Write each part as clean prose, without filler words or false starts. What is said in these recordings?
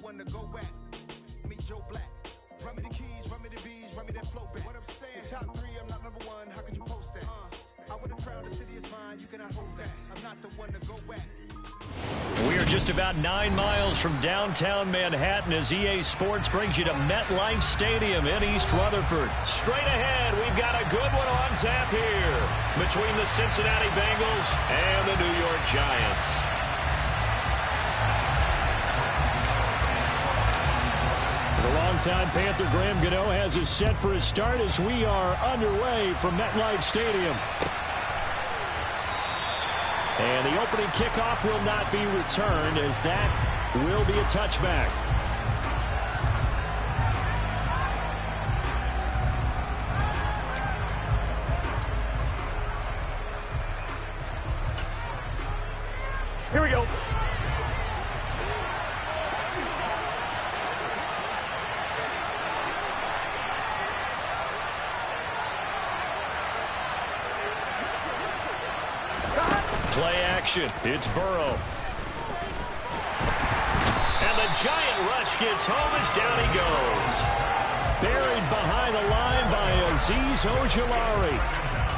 one to go back. Meet Joe Black. Run me the keys, run me the B's, run me that flow back. What I'm saying, top 3, I'm not number 1, how could you post that? I would have proud, the city is mine, you cannot hold that. I'm not the one to go back. We are just about 9 miles from downtown Manhattan as EA Sports brings you to MetLife Stadium in East Rutherford. Straight ahead, we've got a good one on tap here between the Cincinnati Bengals and the New York Giants. The longtime Panther Graham Gano has us set for his start as we are underway from MetLife Stadium. And the opening kickoff will not be returned as that will be a touchback. Here we go. Play action. It's Burrow. And the giant rush gets home as down he goes. Buried behind the line by Azeez Ojulari.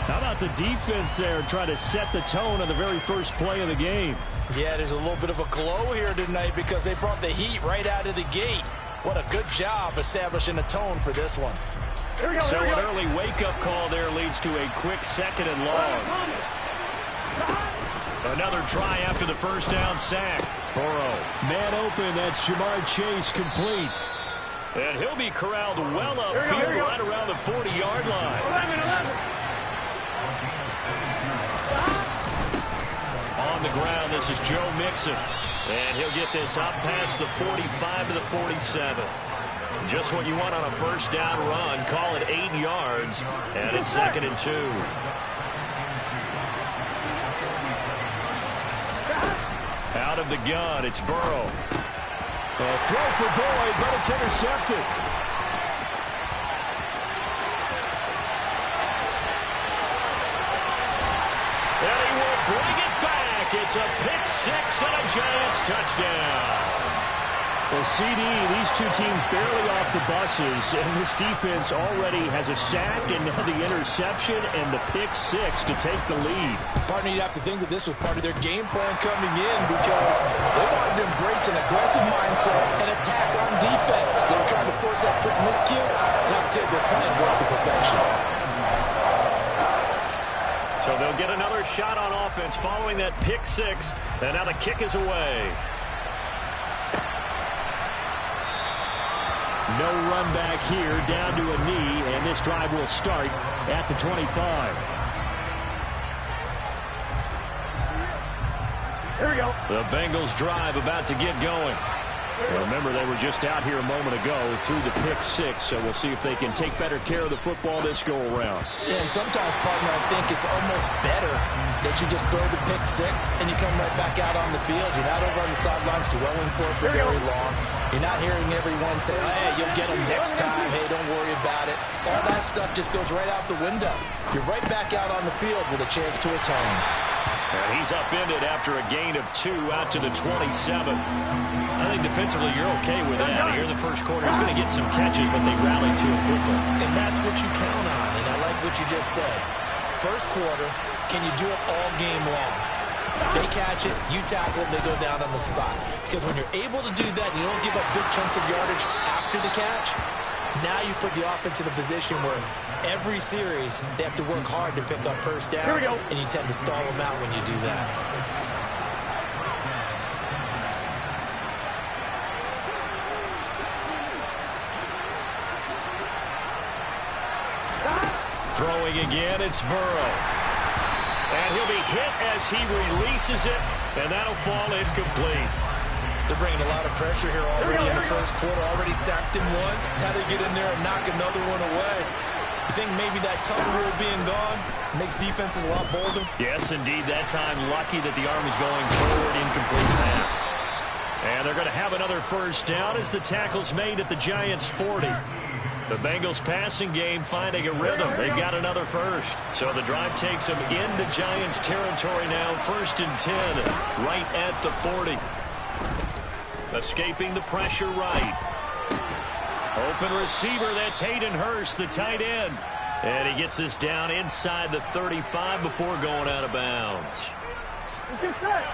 How about the defense there trying to set the tone on the very first play of the game? Yeah, there's a little bit of a glow here tonight because they brought the heat right out of the gate. What a good job establishing a tone for this one. So an early wake-up call there leads to a quick 2nd and long. Another try after the first down sack. Burrow. Man open. That's Jamar Chase complete. And he'll be corralled well upfield right around the 40-yard line. 11. On the ground, this is Joe Mixon. And he'll get this up past the 45 to the 47. Just what you want on a first down run. Call it 8 yards. And it's 2nd and 2. Out of the gun, it's Burrow. A throw for Boyd, but it's intercepted. And he will bring it back. It's a pick 6 and a Giants touchdown. Well, CD, these two teams barely off the buses, and this defense already has a sack and now the interception and the pick 6 to take the lead. Partner, you'd have to think that this was part of their game plan coming in because they wanted to embrace an aggressive mindset and attack on defense. They were trying to force that quick miscue, and I'd say their plan worked to perfection. So they'll get another shot on offense following that pick 6, and now the kick is away. No run back here, down to a knee, and this drive will start at the 25. Here we go. The Bengals drive about to get going. Well, remember, they were just out here a moment ago through the pick 6, so we'll see if they can take better care of the football this go-around. Yeah, and sometimes, partner, I think it's almost better that you just throw the pick 6 and you come right back out on the field. You're not over on the sidelines dwelling for it for very long. You're not hearing everyone say, oh, hey, you'll get them next time. Hey, don't worry about it. All that stuff just goes right out the window. You're right back out on the field with a chance to atone. And he's upended after a gain of 2 out to the 27. I think defensively you're okay with that. Here in the first quarter, he's going to get some catches, but they rallied to him quickly. And that's what you count on, and I like what you just said. First quarter, can you do it all game long? They catch it, you tackle it, they go down on the spot. Because when you're able to do that and you don't give up big chunks of yardage after the catch, now you put the offense in a position where every series they have to work hard to pick up first downs, and you tend to stall them out when you do that. Throwing again, it's Burrow. And he'll be hit as he releases it, and that'll fall incomplete. They're bringing a lot of pressure here already in the first quarter. Already sacked him once. How to get in there and knock another one away. You think maybe that tongue rule being gone makes defenses a lot bolder? Yes, indeed. That time, lucky that the arm is going forward, incomplete pass. And they're going to have another first down as the tackle's made at the Giants' 40. The Bengals passing game finding a rhythm. They've got another first. So the drive takes them into Giants territory now. 1st and 10, right at the 40. Escaping the pressure right. Open receiver, that's Hayden Hurst, the tight end. And he gets us down inside the 35 before going out of bounds. Let's get set.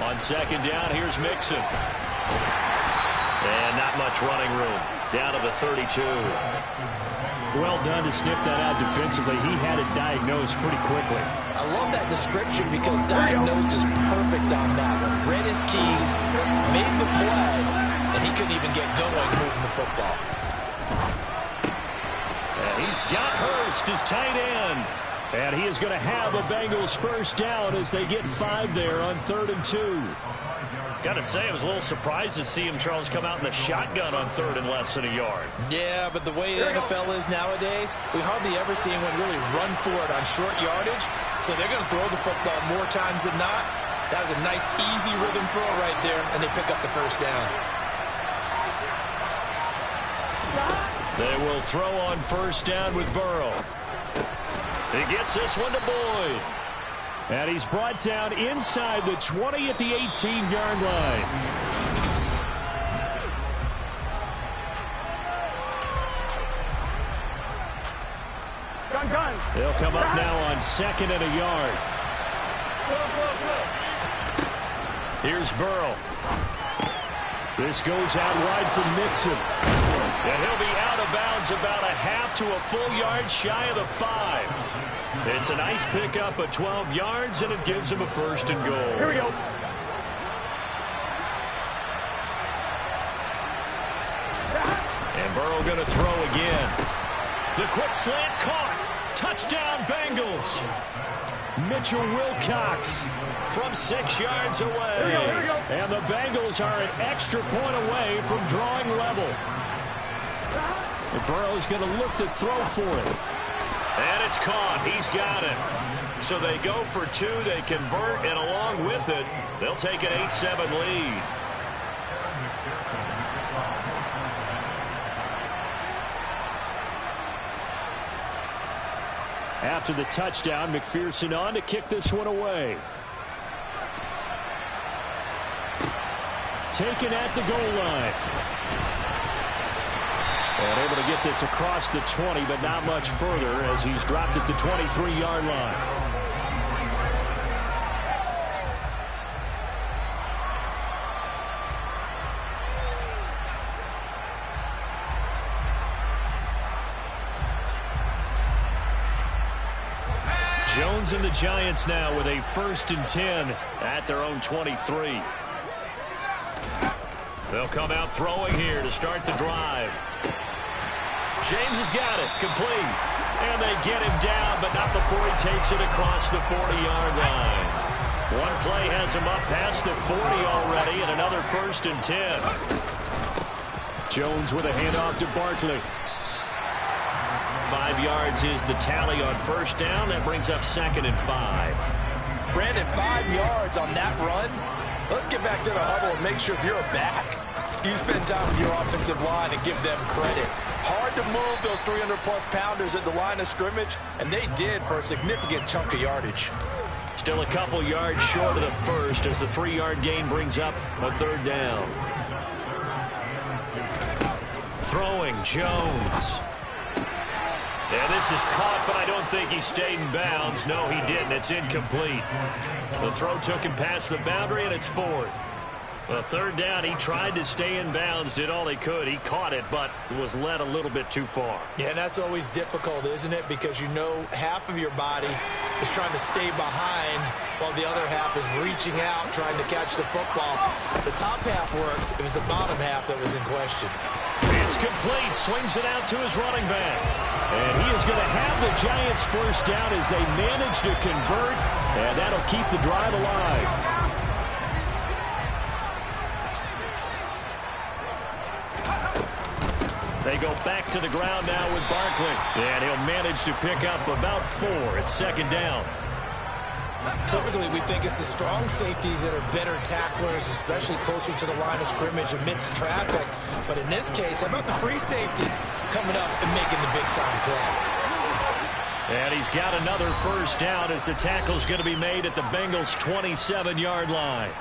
On second down, here's Mixon. And not much running room. Down to the 32. Well done to sniff that out defensively. He had it diagnosed pretty quickly. I love that description because diagnosed is perfect on that one. Read his keys, made the play, and he couldn't even get going moving the football. And he's got Hurst, his tight end. And he is going to have a Bengals first down as they get 5 there on 3rd and 2. Got to say, I was a little surprised to see him, Charles, come out in the shotgun on 3rd and less than a yard. Yeah, but the way the NFL is nowadays, we hardly ever see anyone really run for it on short yardage. So they're going to throw the football more times than not. That was a nice, easy rhythm throw right there, and they pick up the first down. They will throw on first down with Burrow. He gets this one to Boyd. And he's brought down inside the 20 at the 18-yard line. Gun. They'll come up now on 2nd and a yard. Here's Burrow. This goes out wide for Mixon. And he'll be out of bounds about a half to a full yard shy of the 5. It's a nice pickup of 12 yards, and it gives him a 1st and goal. Here we go. And Burrow going to throw again. The quick slant caught. Touchdown, Bengals. Mitchell Wilcox from 6 yards away. Here we go. And the Bengals are an extra point away from drawing level. And Burrow's going to look to throw for it. And it's caught. He's got it. So they go for 2. They convert, and along with it, they'll take an 8-7 lead. After the touchdown, McPherson on to kick this one away. Taken at the goal line. And able to get this across the 20, but not much further as he's dropped at the 23-yard line. Jones and the Giants now with a 1st and 10 at their own 23. They'll come out throwing here to start the drive. James has got it, complete. And they get him down, but not before he takes it across the 40-yard line. One play has him up past the 40 already, and another 1st and 10. Jones with a handoff to Barkley. 5 yards is the tally on first down. That brings up 2nd and 5. Brandon, 5 yards on that run. Let's get back to the huddle and make sure if you're a back, you spend time with your offensive line and give them credit. Hard to move those 300-plus pounders at the line of scrimmage, and they did for a significant chunk of yardage. Still a couple yards short of the first as the 3-yard gain brings up a 3rd down. Throwing, Jones. And this is caught, but I don't think he stayed in bounds. No, he didn't. It's incomplete. The throw took him past the boundary, and it's 4th. The 3rd down, he tried to stay in bounds, did all he could. He caught it, but was led a little bit too far. Yeah, and that's always difficult, isn't it? Because you know half of your body is trying to stay behind while the other half is reaching out, trying to catch the football. The top half worked. It was the bottom half that was in question. It's complete. Swings it out to his running back. And he is going to have the Giants first down as they manage to convert, and that'll keep the drive alive. They go back to the ground now with Barkley. And he'll manage to pick up about 4. It's 2nd down. Typically, we think it's the strong safeties that are better tacklers, especially closer to the line of scrimmage amidst traffic. But in this case, how about the free safety coming up and making the big-time play? And he's got another first down as the tackle's going to be made at the Bengals' 27-yard line.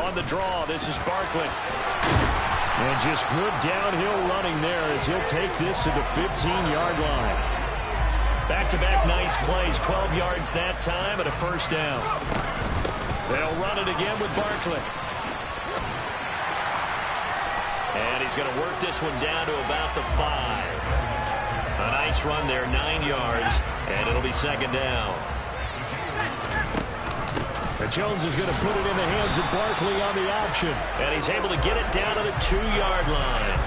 On the draw, this is Barkley. And just good downhill running there as he'll take this to the 15-yard line. Back-to-back nice plays, 12 yards that time and a first down. They'll run it again with Barkley. And he's going to work this one down to about the 5. A nice run there, 9 yards, and it'll be second down. Jones is going to put it in the hands of Barkley on the option. And he's able to get it down to the 2-yard line.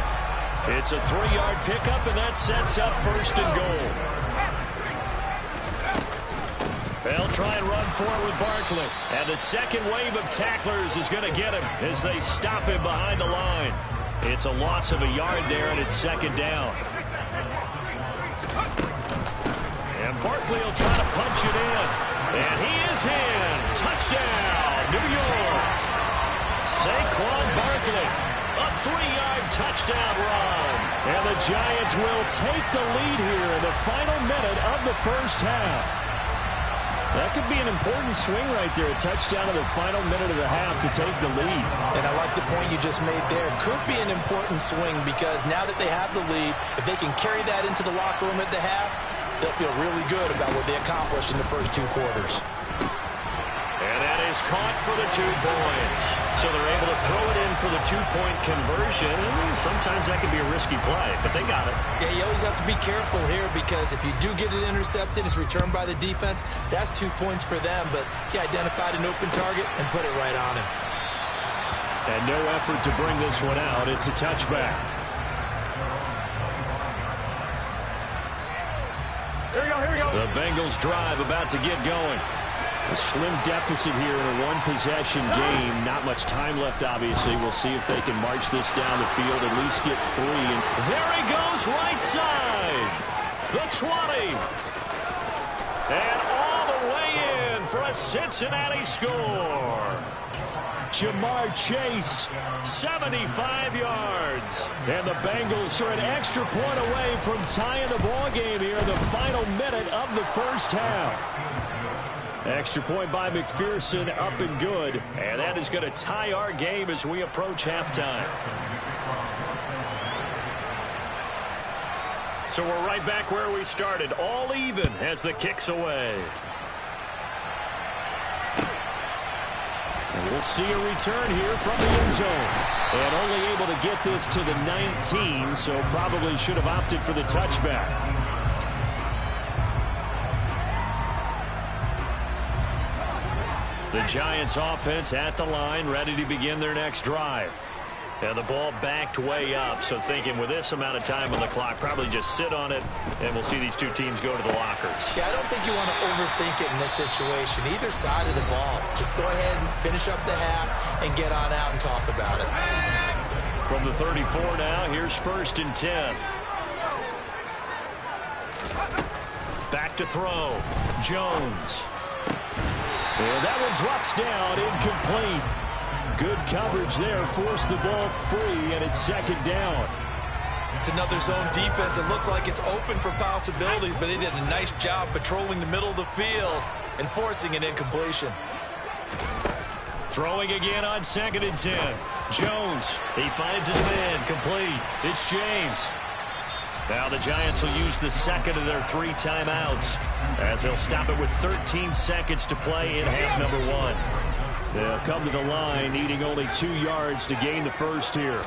It's a 3-yard pickup, and that sets up first and goal. They'll try and run forward with Barkley. And the second wave of tacklers is going to get him as they stop him behind the line. It's a loss of a yard there, and it's second down. And Barkley will try to punch it in. And he is in. Touchdown, New York. Saquon Barkley, a 3-yard touchdown run. And the Giants will take the lead here in the final minute of the first half. That could be an important swing right there, a touchdown in the final minute of the half to take the lead. And I like the point you just made there. Could be an important swing because now that they have the lead, if they can carry that into the locker room at the half, they'll feel really good about what they accomplished in the first 2 quarters. And that is caught for the 2 points. So they're able to throw it in for the 2-point conversion. And sometimes that can be a risky play, but they got it. Yeah, you always have to be careful here because if you do get it intercepted, it's returned by the defense, that's 2 points for them. But he identified an open target and put it right on him. And no effort to bring this one out. It's a touchback. Here we go. The Bengals drive about to get going. A slim deficit here in a one-possession game. Not much time left, obviously. We'll see if they can march this down the field, at least get 3. And there he goes, right side. The 20. And all the way in for a Cincinnati score. Jamar Chase, 75 yards. And the Bengals are an extra point away from tying the ball game here in the final minute of the first half. Extra point by McPherson, up and good. And that is going to tie our game as we approach halftime. So we're right back where we started, all even as the kick's away. And we'll see a return here from the end zone. And only able to get this to the 19, so probably should have opted for the touchback. The Giants offense at the line, ready to begin their next drive. And the ball backed way up, so thinking with this amount of time on the clock, probably just sit on it, and we'll see these 2 teams go to the lockers. Yeah, I don't think you want to overthink it in this situation. Either side of the ball. Just go ahead and finish up the half and get on out and talk about it. From the 34 now, here's 1st and 10. Back to throw. Jones. And that one drops down, incomplete. Good coverage there, forced the ball free, and it's second down. It's another zone defense. It looks like it's open for possibilities, but they did a nice job patrolling the middle of the field and forcing an incompletion. Throwing again on 2nd and 10. Jones, he finds his man, complete. It's James. Now the Giants will use the second of their 3 timeouts as they'll stop it with 13 seconds to play in half number 1. They'll come to the line, needing only 2 yards to gain the first here.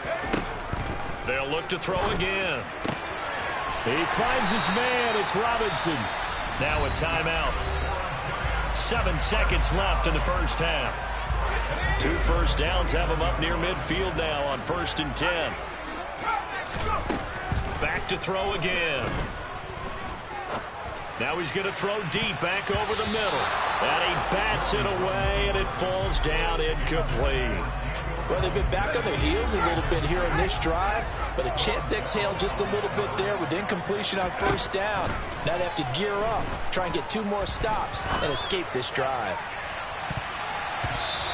They'll look to throw again. He finds his man. It's Robinson. Now a timeout. 7 seconds left in the first half. 2 first downs have him up near midfield now on 1st and 10. Back to throw again. Now he's going to throw deep back over the middle. And he bats it away, and it falls down incomplete. Well, they've been back on their heels a little bit here in this drive, but a chance to exhale just a little bit there with incompletion on first down. Now they have to gear up, try and get 2 more stops, and escape this drive.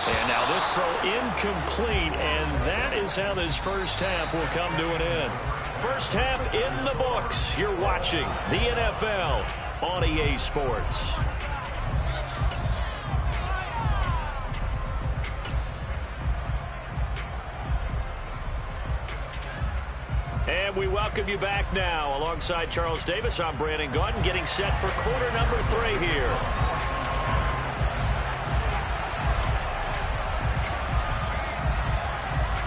And now this throw incomplete, and that is how this first half will come to an end. First half in the books. You're watching the NFL on EA Sports. And we welcome you back now. Alongside Charles Davis, I'm Brandon Gaudin, getting set for quarter number 3 here.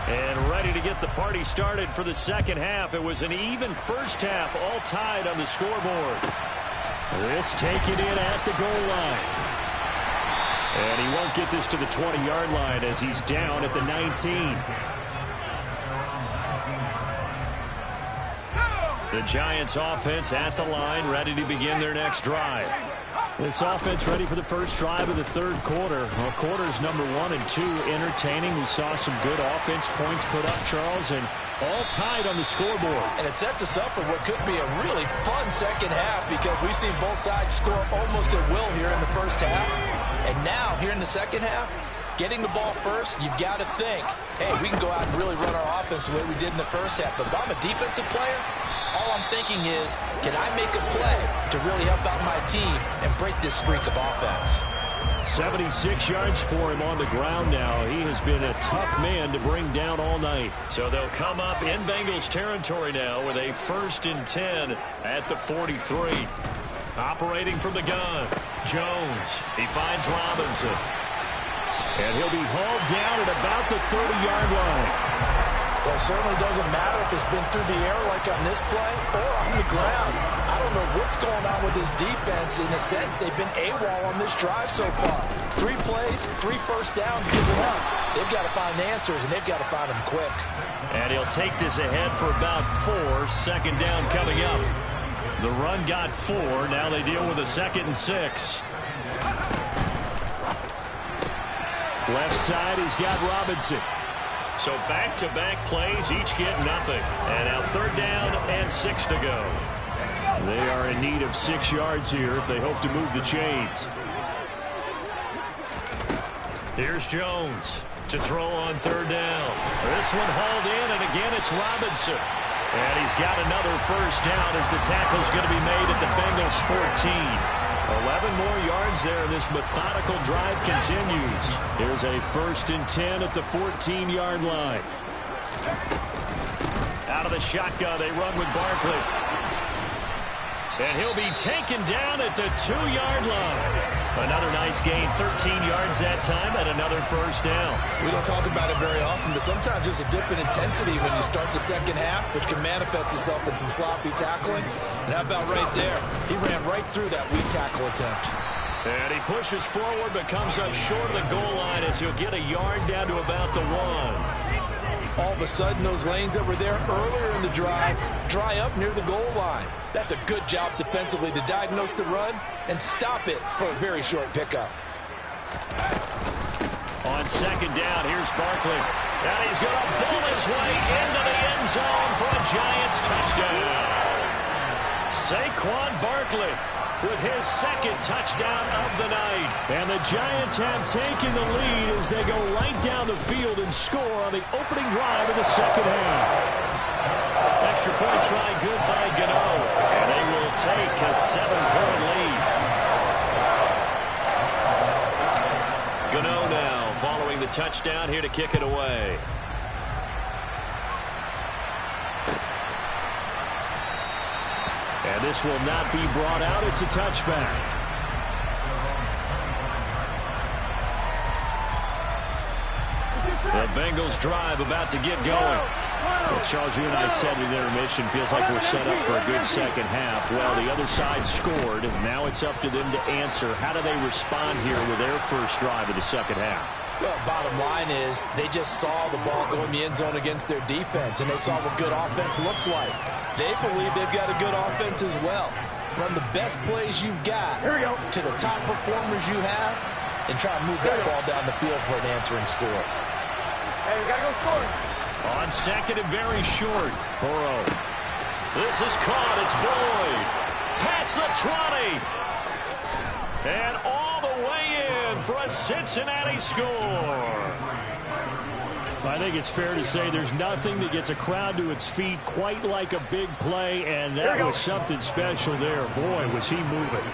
And ready to get the party started for the second half. It was an even first half, all tied on the scoreboard. This taken in at the goal line. And he won't get this to the 20-yard line as he's down at the 19. The Giants offense at the line, ready to begin their next drive. This offense ready for the first drive of the third quarter. Well, quarters number 1 and 2 entertaining. We saw some good offense points put up, Charles, and all tied on the scoreboard. And it sets us up for what could be a really fun second half because we've seen both sides score almost at will here in the first half. And now, here in the second half, getting the ball first, you've got to think, hey, we can go out and really run our offense the way we did in the first half. But if I'm a defensive player, all I'm thinking is, can I make a play to really help out my team and break this streak of offense? 76 yards for him on the ground now. He has been a tough man to bring down all night. So they'll come up in Bengals territory now with a 1st and 10 at the 43. Operating from the gun, Jones. He finds Robinson. And he'll be hauled down at about the 30-yard line. Well, it certainly doesn't matter if it's been through the air like on this play or on the ground. I don't know what's going on with this defense. In a sense, they've been AWOL on this drive so far. 3 plays, 3 first downs given up. They've got to find answers, and they've got to find them quick. And he'll take this ahead for about 4. Second down coming up. The run got 4. Now they deal with a 2nd and 6. Left side, he's got Robinson. So back-to-back plays, each get nothing. And now 3rd down and 6 to go. They are in need of 6 yards here if they hope to move the chains. Here's Jones to throw on 3rd down. This one hauled in, and again it's Robinson. And he's got another first down as the tackle's going to be made at the Bengals 14. 11 more yards there, and this methodical drive continues. Here's a 1st and 10 at the 14-yard line. Out of the shotgun, they run with Barkley. And he'll be taken down at the 2-yard line. Another nice gain, 13 yards that time, and another first down. We don't talk about it very often, but sometimes there's a dip in intensity when you start the second half, which can manifest itself in some sloppy tackling. And how about right there? He ran right through that weak tackle attempt. And he pushes forward, but comes up short of the goal line as he'll get a yard down to about the 1. All of a sudden, those lanes that were there earlier in the drive dry up near the goal line. That's a good job defensively to diagnose the run and stop it for a very short pickup. On 2nd down, here's Barkley. And he's going to bull his way into the end zone for a Giants touchdown. Saquon Barkley with his 2nd touchdown of the night. And the Giants have taken the lead as they go right down the field and score on the opening drive of the second half. Extra point try good by Gano. And they will take a 7-point lead. Gano now following the touchdown here to kick it away. And this will not be brought out. It's a touchback. The Bengals drive about to get going. Well, Charles, you and I said in intermission, feels like we're set up for a good second half. Well, the other side scored. Now it's up to them to answer. How do they respond here with their first drive of the second half? Well, bottom line is they just saw the ball go in the end zone against their defense, and they saw what good offense looks like. They believe they've got a good offense as well. Run the best plays you've got to the top performers you have, and try to move that ball down the field for an answering score. Hey, we gotta go score. On second and very short. Burrow. This is caught. It's Boyd. Past the 20. And all the way in for a Cincinnati score. I think it's fair to say there's nothing that gets a crowd to its feet quite like a big play, and that was something special there. Boy, was he moving.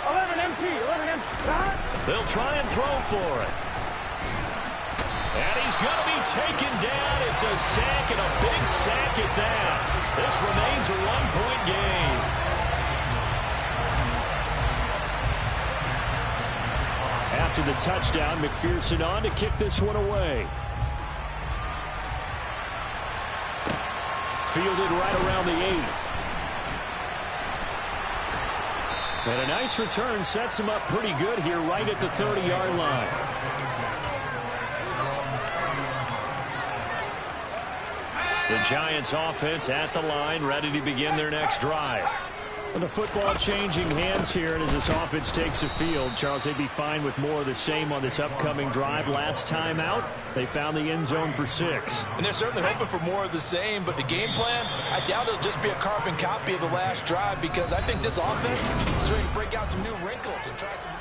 11 MT. They'll try and throw for it. And he's going to be taken down. It's a sack, and a big sack at that. This remains a one-point game. After the touchdown, McPherson on to kick this one away. Fielded right around the 8. And a nice return sets him up pretty good here right at the 30-yard line. The Giants offense at the line, ready to begin their next drive. And the football changing hands here, and as this offense takes the field, Charles, they'd be fine with more of the same on this upcoming drive. Last time out, they found the end zone for 6. And they're certainly hoping for more of the same, but the game plan, I doubt it'll just be a carbon copy of the last drive, because I think this offense is ready to break out some new wrinkles and try some...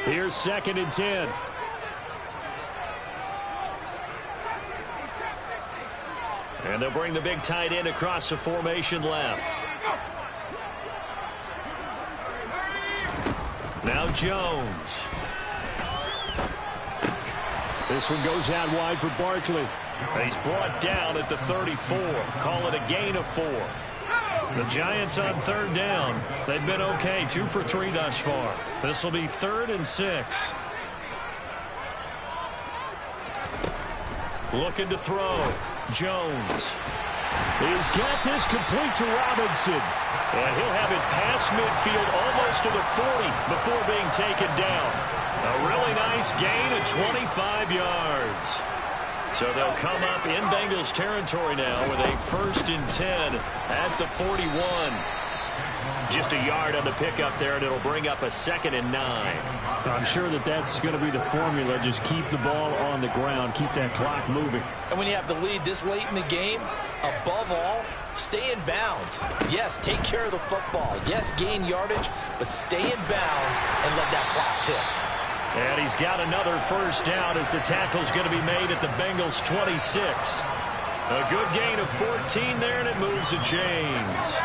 Here's 2nd and 10. And they'll bring the big tight end across the formation left. Now Jones. This one goes out wide for Barkley. He's brought down at the 34. Call it a gain of 4. The Giants on 3rd down. They've been okay, 2 for 3 thus far. This will be 3rd and 6. Looking to throw. Jones. He's got this complete to Robinson. And he'll have it past midfield almost to the 40 before being taken down. A really nice gain of 25 yards. So they'll come up in Bengals territory now with a 1st and 10 at the 41. Just a yard on the pickup there, and it'll bring up a 2nd and 9. I'm sure that that's going to be the formula. Just keep the ball on the ground. Keep that clock moving. And when you have the lead this late in the game, above all, stay in bounds. Yes, take care of the football. Yes, gain yardage, but stay in bounds and let that clock tick. And he's got another 1st down as the tackle's going to be made at the Bengals 26. A good gain of 14 there, and it moves the chains.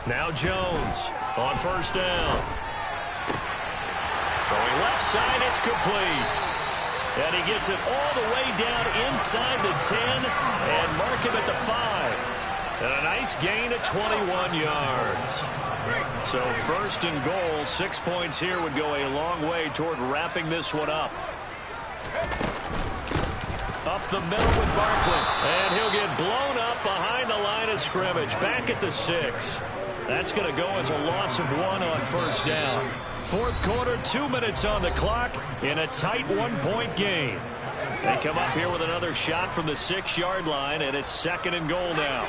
Now Jones on 1st down. Throwing left side, it's complete. And he gets it all the way down inside the 10 and mark him at the 5. And a nice gain of 21 yards. So 1st and goal, 6 points here would go a long way toward wrapping this one up. Up the middle with Barkley. And he'll get blown up behind the line of scrimmage. Back at the 6. That's going to go as a loss of 1 on 1st down. 4th quarter, 2 minutes on the clock in a tight 1-point game. They come up here with another shot from the 6-yard line, and it's 2nd and goal now.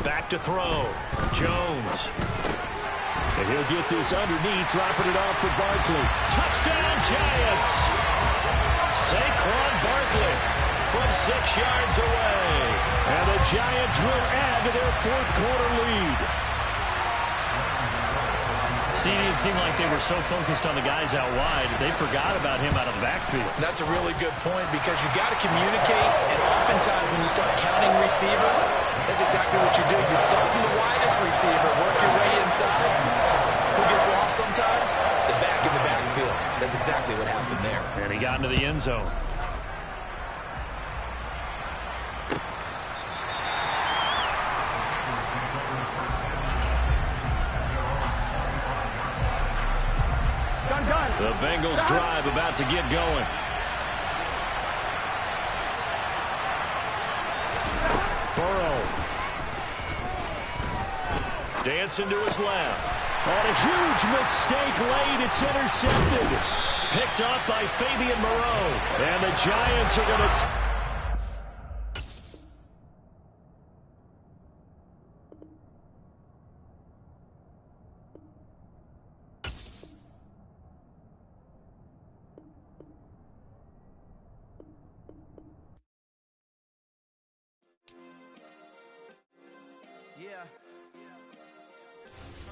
Back to throw. Jones. And he'll get this underneath, dropping it off for Barkley. Touchdown, Giants! Saquon Barkley from 6 yards away. And the Giants will add to their 4th quarter lead. See, it seemed like they were so focused on the guys out wide, they forgot about him out of the backfield. That's a really good point, because you got to communicate, and oftentimes when you start counting receivers, that's exactly what you do. You start from the widest receiver, work your way inside. Who gets lost sometimes? The back in the backfield. That's exactly what happened there. And he got into the end zone. The Bengals drive about to get going. Burrow. Dancing to his left. On a huge mistake late, it's intercepted. Picked up by Fabian Moreau. And the Giants are going to... Yeah.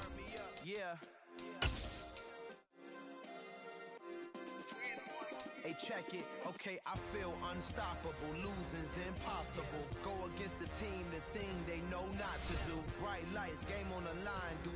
Turn me up. Yeah. Hey, check it. Okay, I feel unstoppable. Losing's impossible. Go against the team, the thing they know not to do. Bright lights, game on the line. Do